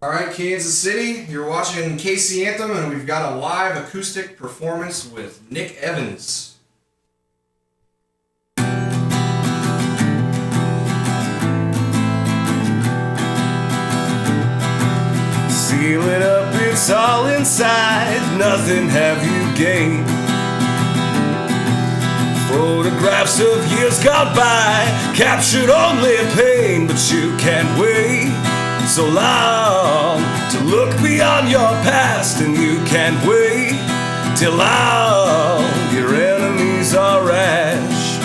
All right, Kansas City, you're watching KC Anthem, and we've got a live acoustic performance with Nick Evans. Seal it up, it's all inside, nothing have you gained. Photographs of years gone by, captured only pain, but you can't wait so long to look beyond your past, and you can't wait till all your enemies are ash.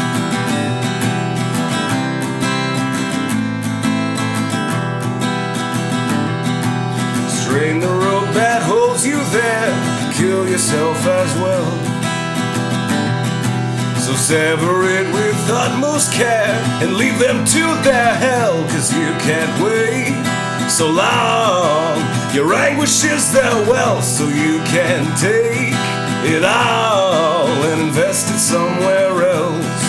Strain the rope that holds you there, kill yourself as well. So sever it with utmost care and leave them to their hell, 'cause you can't wait so long. Your anguish is their wealth, so you can take it all and invest it somewhere else.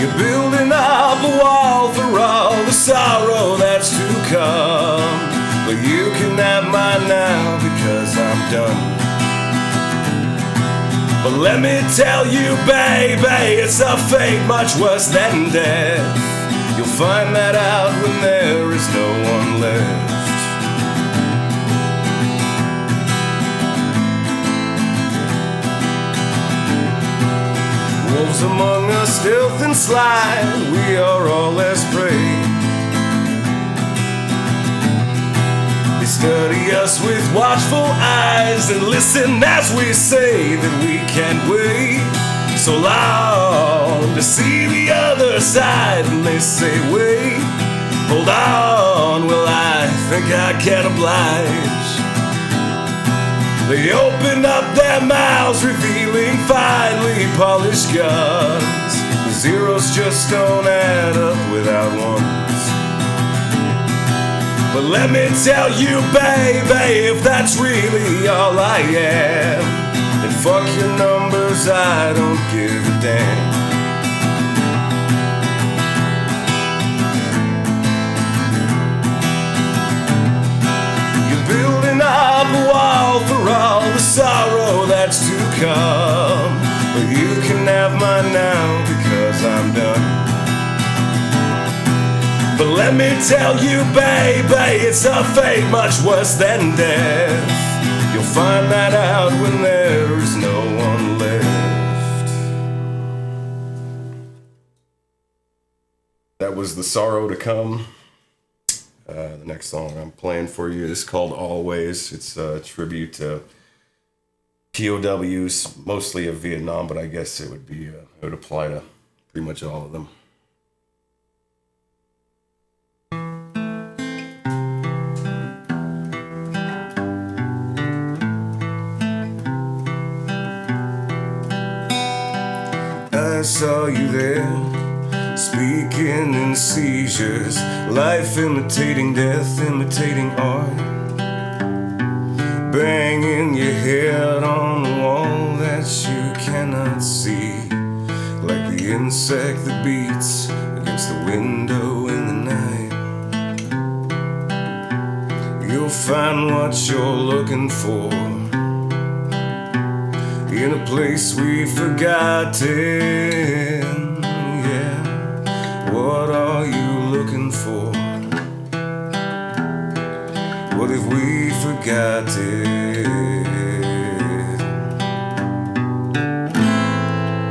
You're building up a wall for all the sorrow that's to come, but you can have mine now because I'm done. But let me tell you, baby, it's a fate much worse than death. You'll find that out when there is no one left. Wolves among us, stealth and sly, we are all as prey. They study us with watchful eyes and listen as we say that we can't wait so long to see the other side. And they say, wait, hold on, well I think I can oblige. They open up their mouths, revealing finely polished guns. The zeros just don't add up without ones. But let me tell you, baby, if that's really all I am, then fuck your numbers, I don't give a damn. You're building up a wall for all the sorrow that's to come, but you can have mine now because I'm done. But let me tell you, baby, it's a fate much worse than death. You'll find that out when there is no one left. That was The Sorrow to Come. The next song I'm playing for you is called Always. It's a tribute to POWs, mostly of Vietnam, but I guess it would apply to pretty much all of them. I saw you there, speaking in seizures, life imitating death, imitating art, banging your head on the wall that you cannot see, like the insect that beats against the window in the night. You'll find what you're looking for in a place we've forgotten, yeah. What are you looking for? What have we forgotten?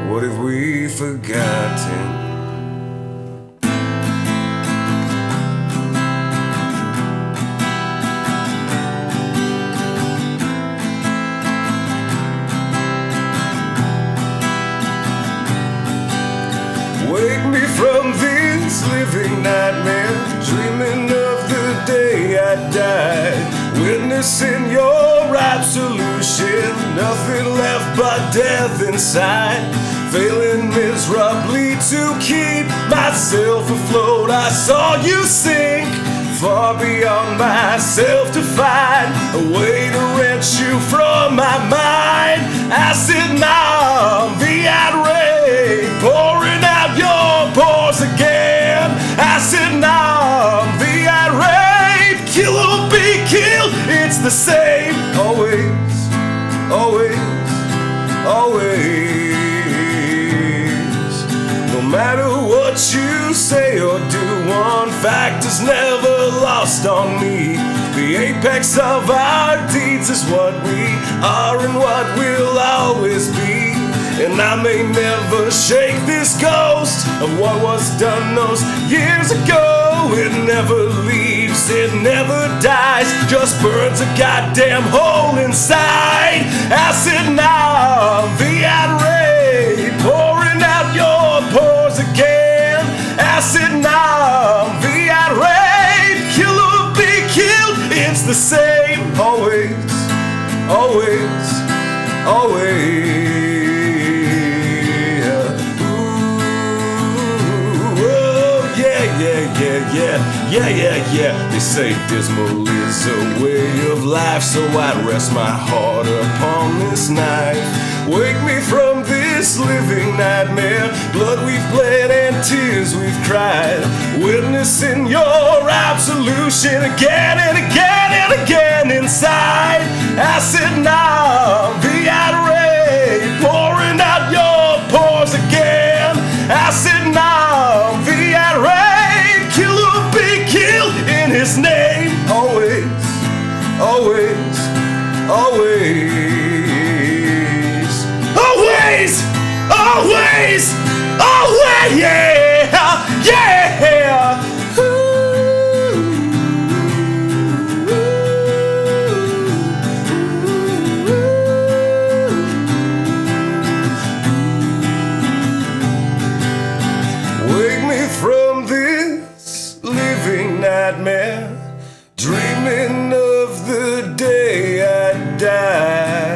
What have we forgotten? Wake me from this living nightmare, dreaming of the day I died, witnessing your absolution, nothing left but death inside, failing miserably to keep myself afloat. I saw you sink far beyond myself to find a way to wrench you from my mind. Acid numb the outrage, pouring out your pores again. Acid numb the irate, the same. Always, always, always. No matter what you say or do, one fact is never lost on me. The apex of our deeds is what we are and what we'll always be. And I may never shake this ghost of what was done those years ago. It never leaves, it never dies, just burns a goddamn hole inside. Acid now, Viagra, pouring out your pores again. Acid now, Viagra, kill or be killed. It's the same, always, always, always. Yeah. They say dismal is a way of life, so I'd rest my heart upon this knife. Wake me from this living nightmare. Blood we've bled and tears we've cried, witnessing your absolution again and again and again inside. Acid now, Viagra, pouring out your pores again. Acid now, Viagra, kill or be killed in his name. Always, always, always. Always, always, always, yeah, yeah. Wake me from this living nightmare, dreaming of the day I die.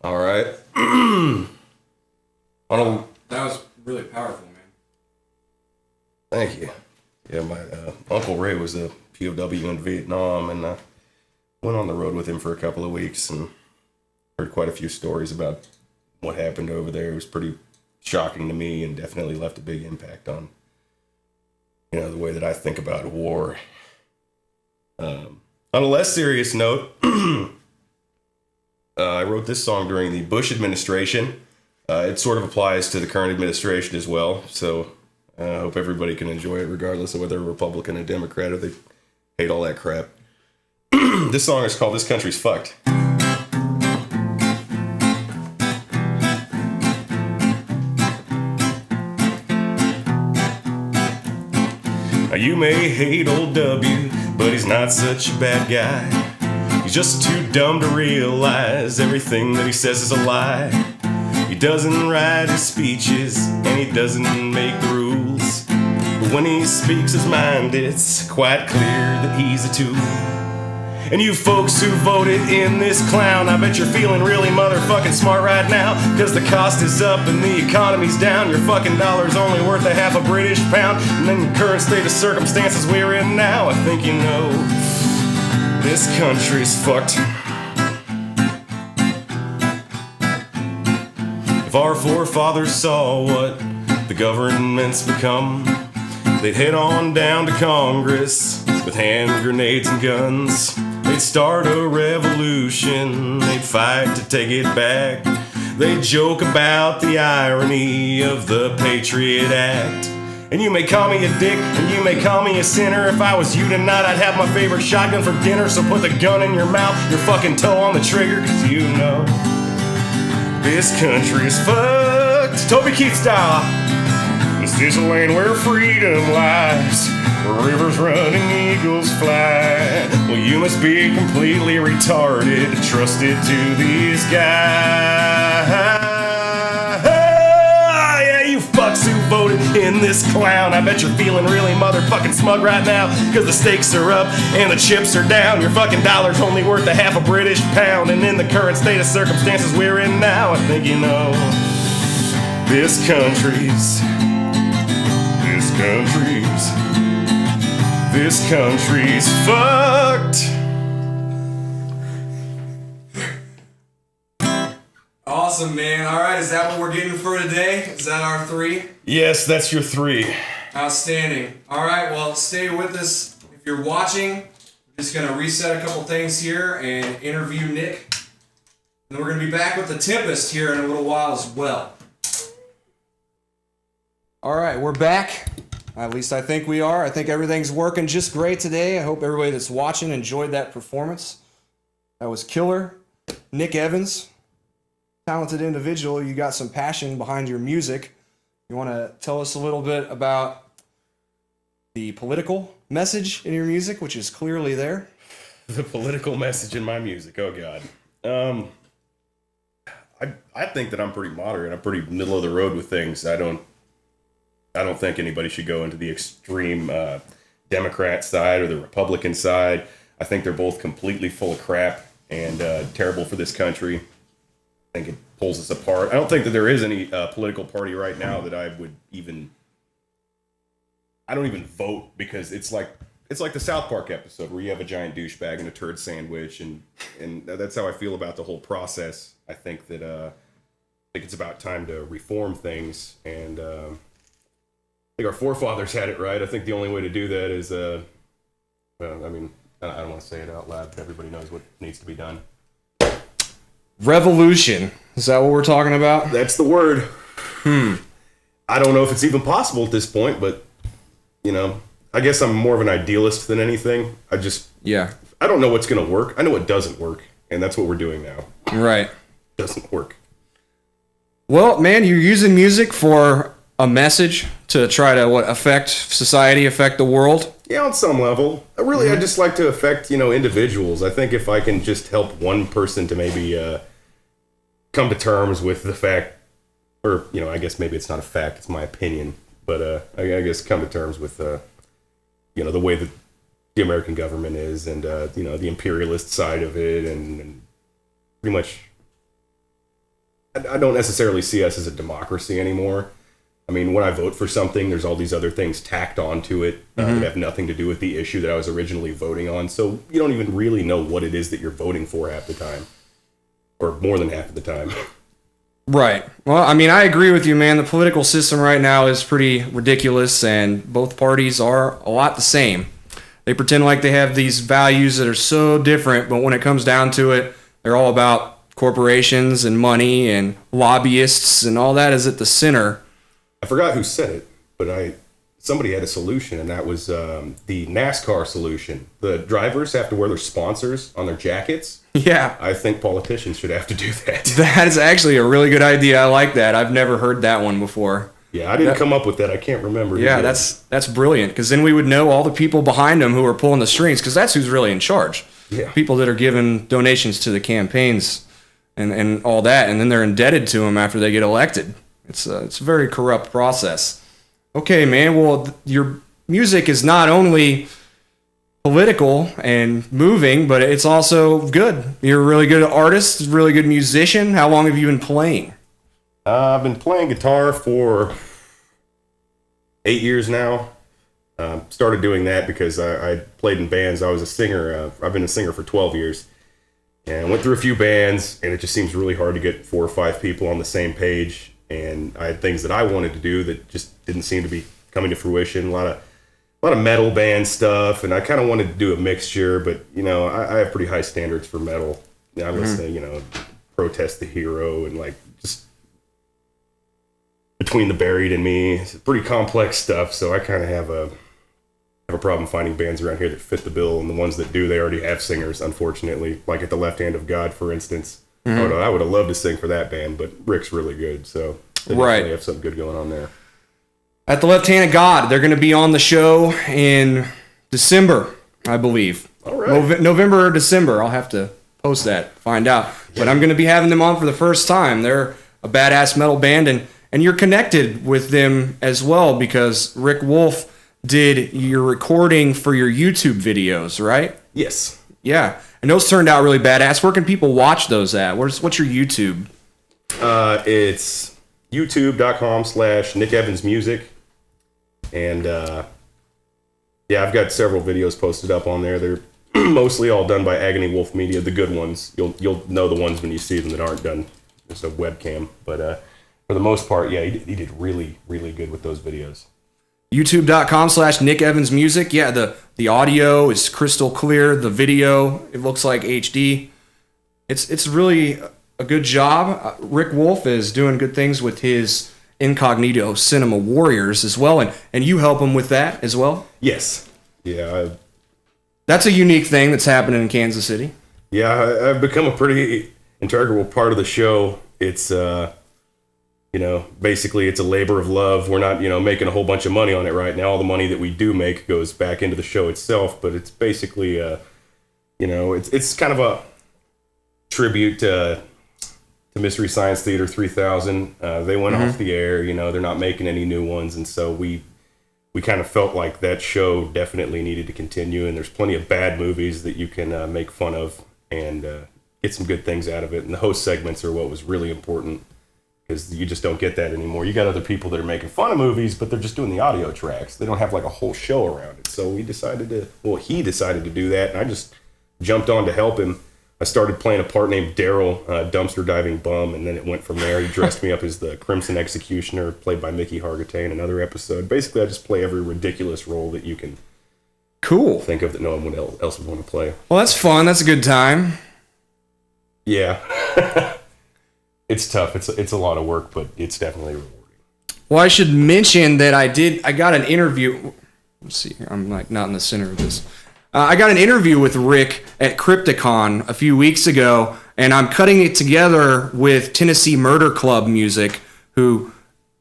All right. That was really powerful, man. Thank you. Yeah, my Uncle Ray was a POW in Vietnam, and went on the road with him for a couple of weeks and heard quite a few stories about what happened over there. It was pretty shocking to me and definitely left a big impact on, the way that I think about war. On a less serious note, I wrote this song during the Bush administration. It sort of applies to the current administration as well, so I hope everybody can enjoy it regardless of whether they're Republican or Democrat or they hate all that crap. This song is called This Country's Fucked. Now you may hate old W, but he's not such a bad guy. He's just too dumb to realize everything that he says is a lie. He doesn't write his speeches and he doesn't make the rules, but when he speaks his mind it's quite clear that he's a tool. And you folks who voted in this clown, I bet you're feeling really motherfucking smart right now, cause the cost is up and the economy's down. Your fucking dollar's only worth a half a British pound. And in the current state of circumstances we're in now, I think you know this country's fucked. If our forefathers saw what the government's become, they'd head on down to Congress with hand grenades and guns. They'd start a revolution, they'd fight to take it back. They'd joke about the irony of the Patriot Act. And you may call me a dick, and you may call me a sinner. If I was you tonight, I'd have my favorite shotgun for dinner. So put the gun in your mouth, your fucking toe on the trigger, cause you know this country's fucked. Toby Keith style. This is a land where freedom lies, where rivers run and eagles fly. Well, you must be completely retarded to trust it to these guys. Yeah, you fucks who voted in this clown, I bet you're feeling really motherfucking smug right now, cause the stakes are up and the chips are down. Your fucking dollar's only worth a half a British pound. And in the current state of circumstances we're in now, I think you know this country's fucked. Awesome. Awesome, man. All right, is that what we're getting for today? Is that our 3? Yes, that's your 3. Outstanding. All right, well, stay with us. If you're watching, we're just going to reset a couple things here and interview Nick. And we're going to be back with the Tempest here in a little while as well. All right, we're back. At least I think we are. I think everything's working just great today. I hope everybody that's watching enjoyed that performance. That was killer. Nick Evans, talented individual. You got some passion behind your music. You want to tell us a little bit about the political message in your music, which is clearly there? The political message in my music. Oh, God. I think that I'm pretty moderate. I'm pretty middle of the road with things. I don't think anybody should go into the extreme Democrat side or the Republican side. I think they're both completely full of crap and terrible for this country. I think it pulls us apart. I don't think that there is any political party right now that I don't even vote, because it's like the South Park episode where you have a giant douchebag and a turd sandwich, and that's how I feel about the whole process. I think that I think it's about time to reform things, and I think our forefathers had it right. I think the only way to do that is, I don't want to say it out loud, but everybody knows what needs to be done. Revolution. Is that what we're talking about? That's the word. I don't know if it's even possible at this point, but, I guess I'm more of an idealist than anything. I don't know what's going to work. I know what doesn't work, and that's what we're doing now. Right. Doesn't work. Well, man, you're using music for a message to try to affect society, affect the world. Yeah, on some level. I just like to affect, individuals. I think if I can just help one person to maybe come to terms with the fact, or, I guess maybe it's not a fact, it's my opinion, but I guess come to terms with, the way that the American government is, and, the imperialist side of it, and pretty much, I don't necessarily see us as a democracy anymore. I mean, when I vote for something, there's all these other things tacked onto it that have nothing to do with the issue that I was originally voting on. So you don't even really know what it is that you're voting for half the time, or more than half of the time. Right. Well, I mean, I agree with you, man. The political system right now is pretty ridiculous, and both parties are a lot the same. They pretend like they have these values that are so different, but when it comes down to it, they're all about corporations and money and lobbyists, and all that is at the center. I forgot who said it, but somebody had a solution, and that was the NASCAR solution. The drivers have to wear their sponsors on their jackets. Yeah. I think politicians should have to do that. That is actually a really good idea. I like that. I've never heard that one before. Yeah, I didn't come up with that. I can't remember. Yeah, that's brilliant, because then we would know all the people behind them who are pulling the strings, because that's who's really in charge. Yeah. People that are giving donations to the campaigns and all that, and then they're indebted to them after they get elected. It's a very corrupt process. Okay, man. Well, your music is not only political and moving, but it's also good. You're a really good artist, really good musician. How long have you been playing? I've been playing guitar for 8 years now. Started doing that because I played in bands. I was a singer. I've been a singer for 12 years. And I went through a few bands, and it just seems really hard to get 4 or 5 people on the same page. And I had things that I wanted to do that just didn't seem to be coming to fruition. A lot of metal band stuff, and I kind of wanted to do a mixture, but I have pretty high standards for metal. I listen to Protest the Hero and just Between the Buried and Me. It's pretty complex stuff, so I kind of have a problem finding bands around here that fit the bill, and the ones that do, they already have singers, unfortunately. Like at the Left Hand of God, for instance. I would have loved to sing for that band, but Rick's really good, so they definitely have something good going on there. At the Left Hand of God, they're going to be on the show in December, I believe. All right. November or December. I'll have to post that, find out. Yeah. But I'm going to be having them on for the first time. They're a badass metal band, and you're connected with them as well, because Rick Wolf did your recording for your YouTube videos, right? Yes. Yeah. And those turned out really badass. Where can people watch those at? What's your YouTube? It's youtube.com/Nick Evans Music. And I've got several videos posted up on there. They're mostly all done by Agony Wolf Media, the good ones. You'll know the ones when you see them that aren't done just a webcam. But for the most part, yeah, he did really, really good with those videos. YouTube.com/Nick Evans Music. Yeah, the audio is crystal clear. The video, it looks like HD. It's really a good job. Rick Wolf is doing good things with his Incognito Cinema Warriors as well, and you help him with that as well? Yes. Yeah. That's a unique thing that's happening in Kansas City. Yeah, I've become a pretty integral part of the show. It's, basically it's a labor of love. We're not, making a whole bunch of money on it right now. All the money that we do make goes back into the show itself, but it's basically, it's kind of a tribute to Mystery Science Theater 3000. They went off the air, they're not making any new ones, and so we kind of felt like that show definitely needed to continue, and there's plenty of bad movies that you can make fun of and get some good things out of it, and the host segments are what was really important, because you just don't get that anymore. You got other people that are making fun of movies, but they're just doing the audio tracks. They don't have like a whole show around it, so he decided to do that, and I just jumped on to help him. I started playing a part named Daryl, dumpster diving bum, and then it went from there. He dressed me up as the Crimson Executioner, played by Mickey Hargitay in another episode. Basically, I just play every ridiculous role that you can think of that no one else would want to play. Well, that's fun. That's a good time. Yeah. It's tough. It's a lot of work, but it's definitely rewarding. Well, I should mention that I got an interview. Let's see here. I'm like not in the center of this. I got an interview with Rick at Crypticon a few weeks ago, and I'm cutting it together with Tennessee Murder Club Music, who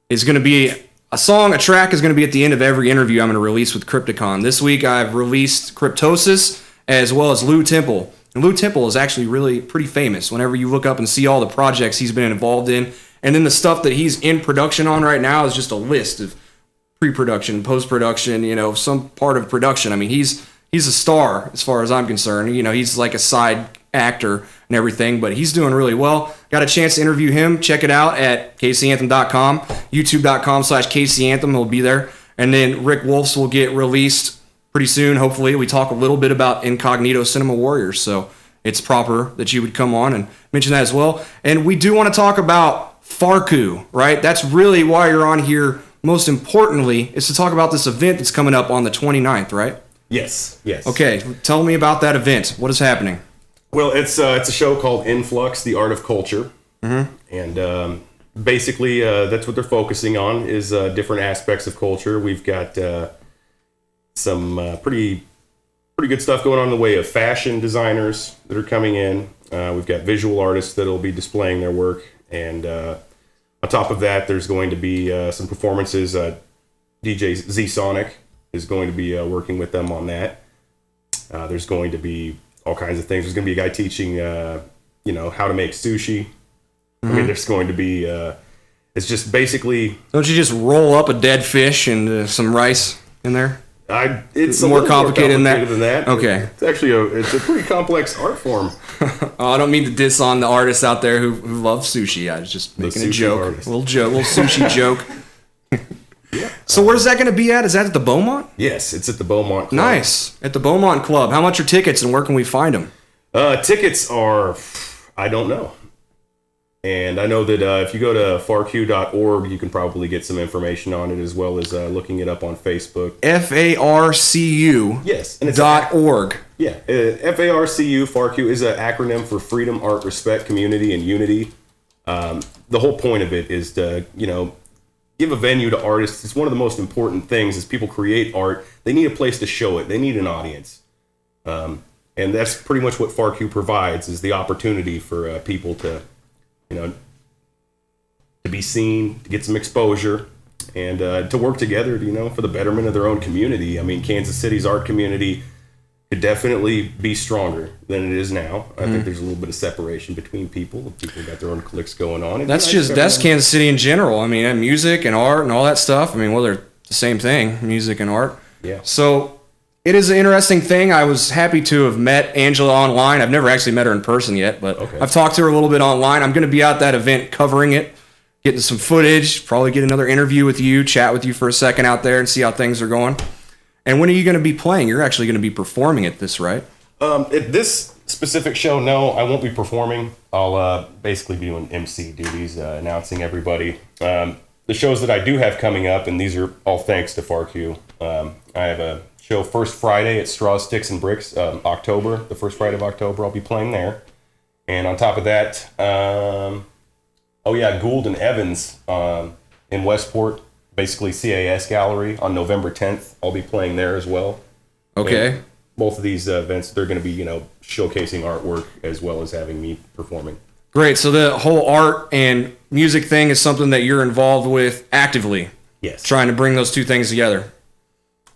is going to be a track is going to be at the end of every interview I'm going to release with Crypticon. This week I've released Cryptosis as well as Lou Temple. And Lou Temple is actually really pretty famous whenever you look up and see all the projects he's been involved in. And then the stuff that he's in production on right now is just a list of pre-production, post-production, some part of production. I mean, he's a star as far as I'm concerned. He's like a side actor and everything, but he's doing really well. Got a chance to interview him. Check it out at kcanthem.com, youtube.com/kcanthem. He'll be there. And then Rick Wolf's will get released pretty soon. Hopefully we talk a little bit about Incognito Cinema Warriors, so it's proper that you would come on and mention that as well. And we do want to talk about Farku, right? That's really why you're on here. Most importantly is to talk about this event that's coming up on the 29th, right? Yes. Okay, tell me about that event. What is happening? Well, it's a show called Influx, the Art of Culture. Mm-hmm. And basically that's what they're focusing on is different aspects of culture. We've got some pretty good stuff going on in the way of fashion designers that are coming in. We've got visual artists that will be displaying their work. And on top of that, there's going to be some performances. DJ Z-Sonic is going to be working with them on that. There's going to be all kinds of things. There's going to be a guy teaching, how to make sushi. Mm-hmm. I mean, there's going to be, it's just basically... Don't you just roll up a dead fish and some rice in there? It's more complicated than that. Okay. It's actually it's a pretty complex art form. Oh, I don't mean to diss on the artists out there who love sushi. I was just making a joke. Artist. A little sushi joke. Yeah. So where's that going to be at? Is that at the Beaumont? Yes, it's at the Beaumont Club. Nice. At the Beaumont Club. How much are tickets and where can we find them? Tickets are, I don't know. And I know that if you go to farq.org, you can probably get some information on it as well as looking it up on Facebook. FARCU. Yes. And it's .org. Yeah. FARCU, FARQ is an acronym for Freedom, Art, Respect, Community, and Unity. The whole point of it is to, give a venue to artists. It's one of the most important things as people create art. They need a place to show it. They need an audience. And that's pretty much what FARQ provides is the opportunity for people to, to be seen, to get some exposure, and to work together, for the betterment of their own community. I mean, Kansas City's art community could definitely be stronger than it is now. I think there's a little bit of separation between people. People got their own cliques going on. And that's Kansas City in general. I mean, music and art and all that stuff. I mean, well, they're the same thing, music and art. Yeah. So it is an interesting thing. I was happy to have met Angela online. I've never actually met her in person yet, but okay. I've talked to her a little bit online. I'm going to be at that event covering it, getting some footage, probably get another interview with you, chat with you for a second out there and see how things are going. And when are you going to be playing? You're actually going to be performing at this, right? This specific show, no, I won't be performing. I'll basically be doing MC duties, announcing everybody. The shows that I do have coming up, and these are all thanks to FARQ. I have a show first Friday at Straws, Sticks, and Bricks, October. The first Friday of October, I'll be playing there. And on top of that, Gould and Evans in Westport, basically CAS Gallery on November 10th. I'll be playing there as well. Okay. And both of these events, they're going to be, showcasing artwork as well as having me performing. Great. So the whole art and music thing is something that you're involved with actively. Yes. Trying to bring those two things together.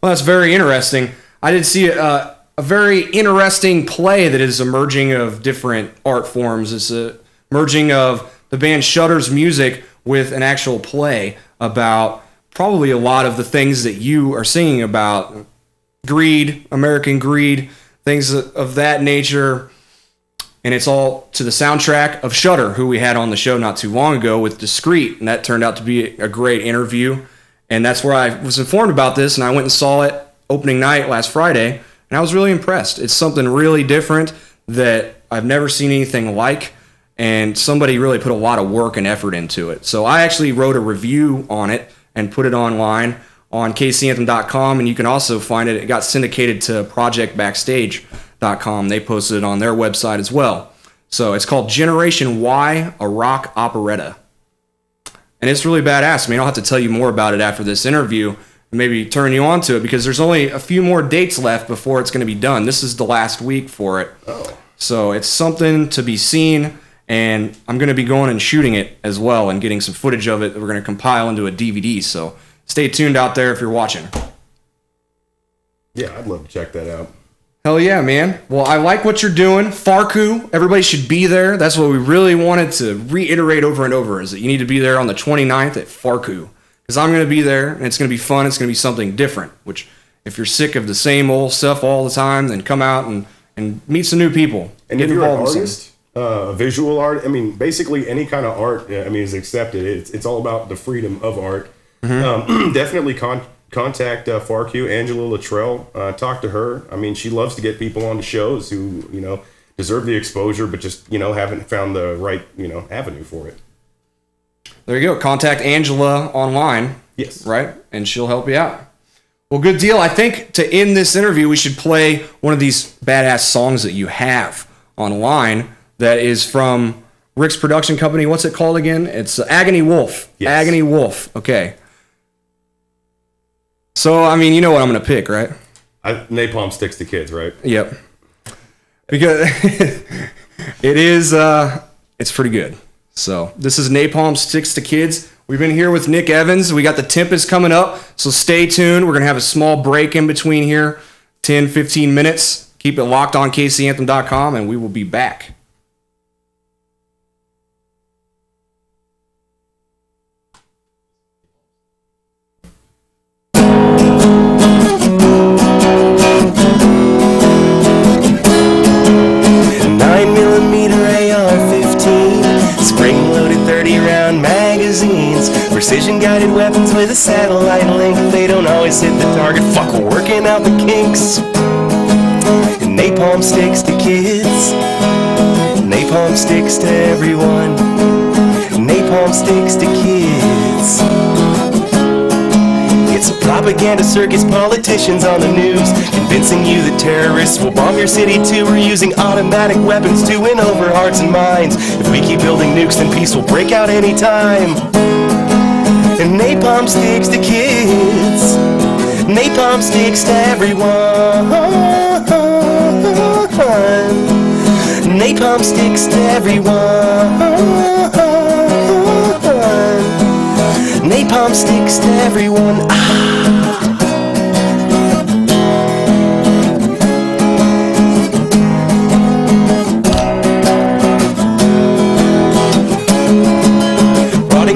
Well, that's very interesting. I did see a very interesting play that is emerging of different art forms. It's a merging of the band Shudder's music with an actual play about probably a lot of the things that you are singing about. Greed, American greed, things of that nature. And it's all to the soundtrack of Shudder, who we had on the show not too long ago with Discreet. And that turned out to be a great interview. And that's where I was informed about this, and I went and saw it opening night last Friday, and I was really impressed. It's something really different that I've never seen anything like, and somebody really put a lot of work and effort into it. So I actually wrote a review on it and put it online on kcanthem.com, and you can also find it. It got syndicated to projectbackstage.com. They posted it on their website as well. So it's called Generation Y, a rock operetta. And it's really badass. I mean, I'll have to tell you more about it after this interview and maybe turn you on to it because there's only a few more dates left before it's going to be done. This is the last week for it. Oh. So it's something to be seen, and I'm going to be going and shooting it as well and getting some footage of it that we're going to compile into a DVD. So stay tuned out there if you're watching. Yeah, I'd love to check that out. Hell yeah, man. Well, I like what you're doing. FARQ, everybody should be there. That's what we really wanted to reiterate over and over, is that you need to be there on the 29th at FARQ. Because I'm going to be there, and it's going to be fun. It's going to be something different, which if you're sick of the same old stuff all the time, then come out and meet some new people. And if you're an artist, visual art, I mean, basically any kind of art, is accepted. It's all about the freedom of art. Mm-hmm. Definitely contact FARQ, Angela Luttrell, talk to her. I mean, she loves to get people on the shows who, deserve the exposure, but just, haven't found the right, avenue for it. There you go. Contact Angela online. Yes. Right? And she'll help you out. Well, good deal. I think to end this interview, we should play one of these badass songs that you have online that is from Rick's production company. What's it called again? It's Agony Wolf. Yes. Agony Wolf. Okay. So, I mean, you know what I'm going to pick, right? Napalm Sticks to Kids, right? Yep. Because it is, it's pretty good. So, this is Napalm Sticks to Kids. We've been here with Nick Evans. We got the Tempest coming up, so stay tuned. We're going to have a small break in between here, 10, 15 minutes. Keep it locked on kcanthem.com, and we will be back. Precision-guided weapons with a satellite link. They don't always hit the target. Fuck, we're working out the kinks. And napalm sticks to kids. Napalm sticks to everyone. Napalm sticks to kids. It's a propaganda circus, politicians on the news, convincing you that terrorists will bomb your city too. We're using automatic weapons to win over hearts and minds. If we keep building nukes, then peace will break out anytime. And napalm sticks to kids. Napalm sticks to everyone. Napalm sticks to everyone. Napalm sticks to everyone.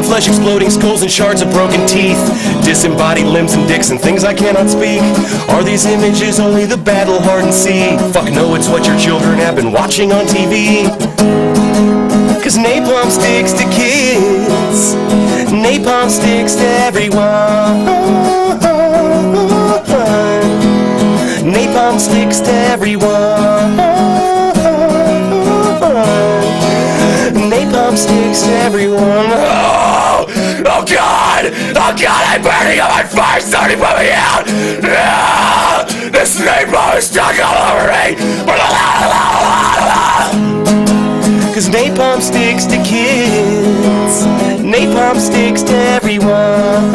Flesh, exploding skulls and shards of broken teeth, disembodied limbs and dicks and things I cannot speak. Are these images only the battle-hardened see? Fuck no, it's what your children have been watching on TV. Cause napalm sticks to kids. Napalm sticks to everyone. Napalm sticks to everyone. sticks to everyone. Oh God! Oh God, I'm burning up my fire starting to put me out! Ah, this napalm is stuck all over me! Cause napalm sticks to kids, napalm sticks to everyone.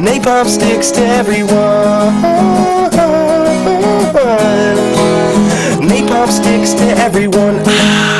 Napalm sticks to everyone. Napalm sticks to everyone.